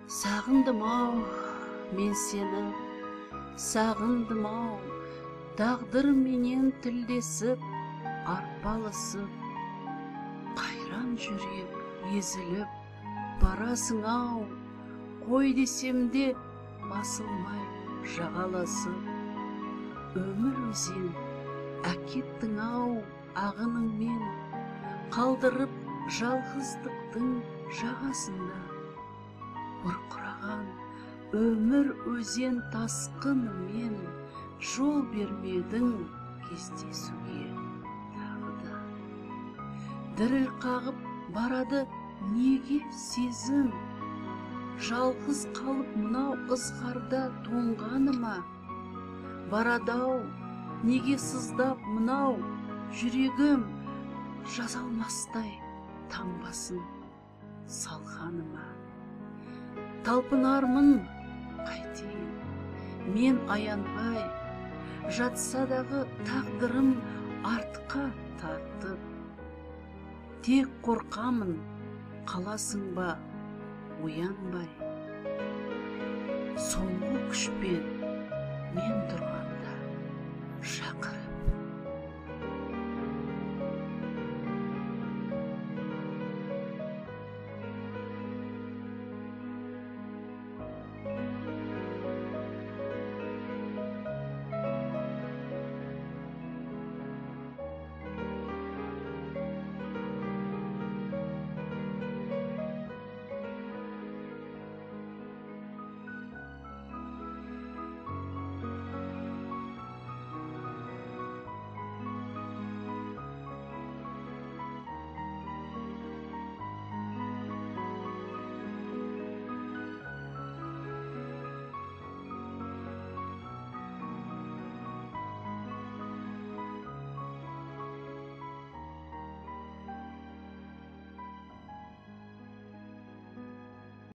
Сағындым-ау, мен сені, сағындым-ау, тағдыр менен тілдесіп, арпалысып, қайран жүрек езіліп, барасың-ау, қой десем де басылмай жағаласып. Өмір өзен әкеттің-ау ағыныңмен, қалдырып жалғыздықтың жағасында. Бұрқыраған өмір өзен тасқынымен, жол бермедің кездесуге тағы да. Діріл қағып барады неге сезім, жалғыз қалып мынау ызғарда тоңғаныма. Барадау неге сыздап мынау жүрегім, жазалмастай таңбасын салғаныма. Талпынармын қайтейін, мен аянбай, жатса-дағы тағдырым артқа тартып. Тек қорқамын, қаласың ба оянбай, соңғы күшпен мен тұрғанда шақыр.